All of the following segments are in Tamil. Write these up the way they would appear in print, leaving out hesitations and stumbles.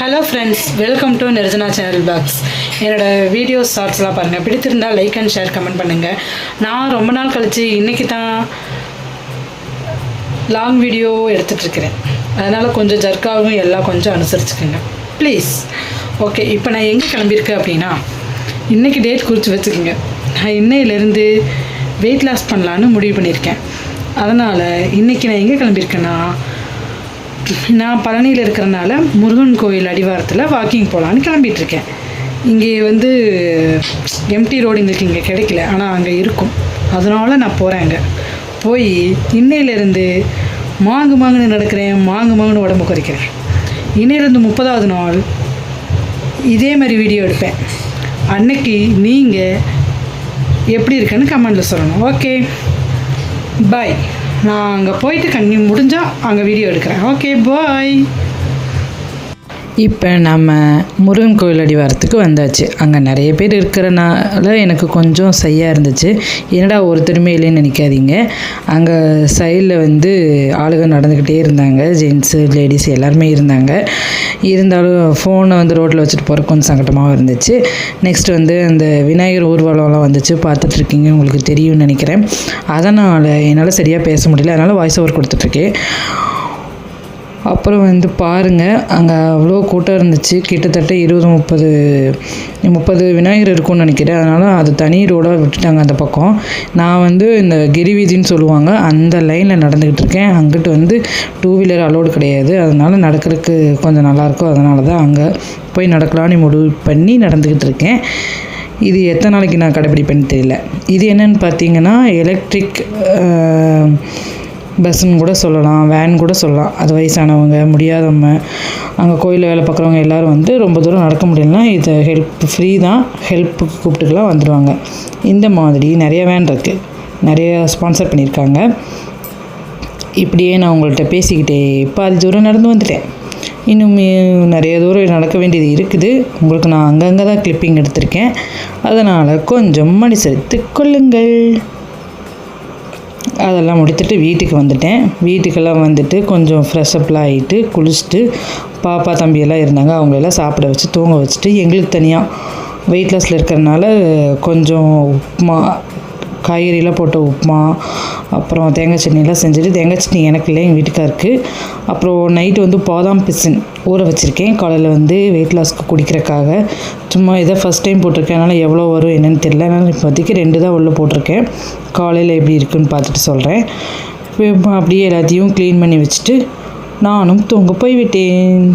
Hello friends, welcome to Nirjana channel box. என்னோடய வீடியோஸ் ஷார்ட்ஸ்லாம் பாருங்கள். பிடித்திருந்தால் லைக் அண்ட் ஷேர் கமெண்ட் பண்ணுங்கள். நான் ரொம்ப நாள் கழித்து இன்றைக்கி தான் லாங் வீடியோ எடுத்துகிட்ருக்கிறேன். அதனால் கொஞ்சம் ஜர்க்காகவும் எல்லாம் கொஞ்சம் அனுசரிச்சுக்கோங்க ப்ளீஸ். ஓகே, இப்போ நான் எங்கே கிளம்பியிருக்கேன் அப்படின்னா, இன்றைக்கி டேட் குறித்து வச்சுக்கோங்க. நான் இன்னையிலேருந்து வெயிட் லாஸ் பண்ணலான்னு முடிவு பண்ணியிருக்கேன். அதனால் இன்றைக்கி நான் எங்கே கிளம்பியிருக்கேன்னா, நான் பழனியில் இருக்கிறனால முருகன் கோயில் அடிவாரத்தில் வாக்கிங் போகலான்னு கிளம்பிகிட்ருக்கேன். இங்கே வந்து எம்டி ரோடு இன்றைக்கி இங்கே கிடைக்கல, ஆனால் அங்கே இருக்கும். அதனால் நான் போகிறேன். அங்கே போய் இன்னையிலேருந்து மாங்குன்னு நடக்கிறேன், மாங்குன்னு உடம்பு குறைக்கிறேன். இன்னையிலேருந்து 30வது நாள் இதே மாதிரி வீடியோ எடுப்பேன். அன்னைக்கு நீங்கள் எப்படி இருக்குன்னு கமெண்டில் சொல்லணும். ஓகே, பாய். நான் அங்கே போயிட்டு முடிஞ்சால் அங்கே வீடியோ எடுக்கிறேன். ஓகே, பாய். இப்போ நம்ம முருகன் கோயில் அடிவாரத்துக்கு வந்தாச்சு. அங்கே நிறைய பேர் இருக்கிறனால எனக்கு கொஞ்சம் சையாக இருந்துச்சு. என்னடா ஒருத்தருமே இல்லைன்னு நினைக்காதீங்க. அங்கே சைடில் வந்து ஆளுங்க நடந்துக்கிட்டே இருந்தாங்க. ஜென்ஸு லேடிஸ் எல்லாருமே இருந்தாங்க. இருந்தாலும் ஃபோனை வந்து ரோட்டில் வச்சுட்டு போகிற கொஞ்சம் சங்கடமாகவும் இருந்துச்சு. நெக்ஸ்ட் வந்து அந்த விநாயகர் ஊர்வலம்லாம் வந்துச்சு, பார்த்துட்ருக்கீங்க, உங்களுக்கு தெரியும்னு நினைக்கிறேன். அதனால் என்னால் சரியாக பேச முடியல, அதனால் வாய்ஸ் ஓவர் கொடுத்துட்ருக்கேன். அப்புறம் வந்து பாருங்கள், அங்கே அவ்வளோ கூட்டம் இருந்துச்சு. கிட்டத்தட்ட 20-30 விநாயகர் இருக்கும்னு நினைக்கிறேன். அதனால் அது தனி ரோடாக விட்டுட்டாங்க அந்த பக்கம். நான் வந்து இந்த கிரிவீதின்னு சொல்லுவாங்க, அந்த லைனில் நடந்துக்கிட்டு இருக்கேன். அங்கிட்டு வந்து 2 வீலர் அலோடு கிடையாது. அதனால் நடக்கிறதுக்கு கொஞ்சம் நல்லாயிருக்கும். அதனால தான் அங்கே போய் நடக்கலான்னு முடிவு பண்ணி நடந்துக்கிட்டு இருக்கேன். இது எத்தனை நாளைக்கு நான் கடைப்பிடிப்பேன்னு தெரியல. இது என்னென்னு பார்த்தீங்கன்னா, எலக்ட்ரிக் பஸ்ஸுன்னு கூட சொல்லலாம், வேன் கூட சொல்லலாம். அது வயசானவங்க, முடியாதவங்க, அங்கே கோயிலில் வேலை பார்க்குறவங்க எல்லோரும் வந்து ரொம்ப தூரம் நடக்க முடியலன்னா இது ஹெல்ப் ஃப்ரீ தான். ஹெல்ப்புக்கு கூப்பிட்டுக்கலாம் வந்துடுவாங்க. இந்த மாதிரி நிறைய வேன் இருக்குது, நிறைய ஸ்பான்சர் பண்ணியிருக்காங்க. இப்படியே நான் உங்கள்கிட்ட பேசிக்கிட்டே பாதி தூரம் நடந்து வந்துட்டேன். இன்னும் நிறைய தூரம் நடக்க வேண்டியது இருக்குது. உங்களுக்கு நான் அங்கங்கே தான் கிளிப்பிங் எடுத்திருக்கேன். அதனால் கொஞ்சம் மனுசரித்து கொள்ளுங்கள். அதெல்லாம் முடித்துட்டு வீட்டுக்கு வந்துட்டேன். வீட்டுக்கெல்லாம் வந்துட்டு கொஞ்சம் ஃப்ரெஷ்அப்லாம் ஆகிட்டு குளிச்சுட்டு, பாப்பா தம்பியெல்லாம் இருந்தாங்க, அவங்களெல்லாம் சாப்பிட வச்சு தூங்க வச்சுட்டு, எங்களுக்கு தனியாக வெயிட் லாஸில் இருக்கிறதுனால கொஞ்சம் உப்புமா, காய்கறிலாம் போட்ட உப்புமா, அப்புறம் தேங்காய் சட்னிலாம் செஞ்சுட்டு, தேங்காய் சட்னி எனக்கு இல்லை, எங்கள் வீட்டுக்காருக்கு. அப்புறம் நைட்டு வந்து பாதாம் பிசின் ஊற வச்சுருக்கேன். காலையில் வந்து வெயிட் லாஸ்க்கு குடிக்கிறக்காக. சும்மா இதை ஃபஸ்ட் டைம் போட்டிருக்கேன், அதனால் எவ்வளோ வரும் என்னென்னு தெரியல. அதனால் இப்போதைக்கு 2 தான் உள்ளே போட்டிருக்கேன். காலையில் எப்படி இருக்குன்னு பார்த்துட்டு சொல்கிறேன். இப்போ அப்படியே எல்லாத்தையும் க்ளீன் பண்ணி வச்சுட்டு நானும் தூங்க போய்விட்டேன்.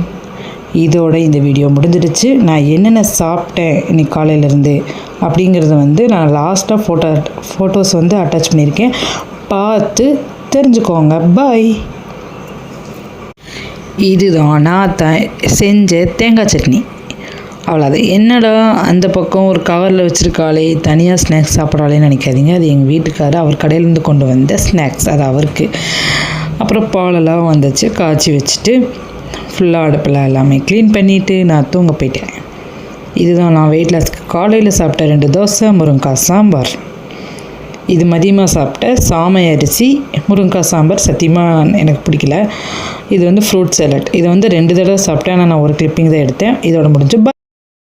இதோட இந்த வீடியோ முடிஞ்சிடுச்சு. நான் என்னென்ன சாப்பிட்டேன் இன்னைக்கு காலையிலேருந்து அப்படிங்கிறத வந்து நான் லாஸ்ட்டாக ஃபோட்டோஸ் வந்து அட்டாச் பண்ணியிருக்கேன், பார்த்து தெரிஞ்சுக்கோங்க. பாய். இதுதான் நான் செஞ்ச தேங்காய் சட்னி. அவ்வளோதான். என்னடா அந்த பக்கம் ஒரு கவரில் வச்சுருக்காளே, தனியாக ஸ்நாக்ஸ் சாப்பிட்றாளேன்னு நினைக்காதீங்க. அது எங்கள் வீட்டுக்காரர் அவர் கடையிலேருந்து கொண்டு வந்த ஸ்நாக்ஸ், அது அவருக்கு. அப்புறம் பாலெல்லாம் வந்துச்சு, காய்ச்சி வச்சுட்டு ஃபுல்லாக அடுப்பில் எல்லாமே க்ளீன் பண்ணிவிட்டு நான் தூங்க போயிட்டேன். இதுதான் நான் வெயிட் லாஸ்க்கு காலையில் சாப்பிட்ட 2 தோசை, முருங்கைக்காய் சாம்பார். இது மதியமாக சாப்பிட்ட சாமை அரிசி முருங்கைக்காய் சாம்பார். சத்தியமாக எனக்கு பிடிக்கல. இது வந்து ஃப்ரூட் சாலட். இதை வந்து 2 தடவை சாப்பிட்டேன், ஆனால் நான் ஒரு கிளிப்பிங் தான் எடுத்தேன். இதோட முடிஞ்சு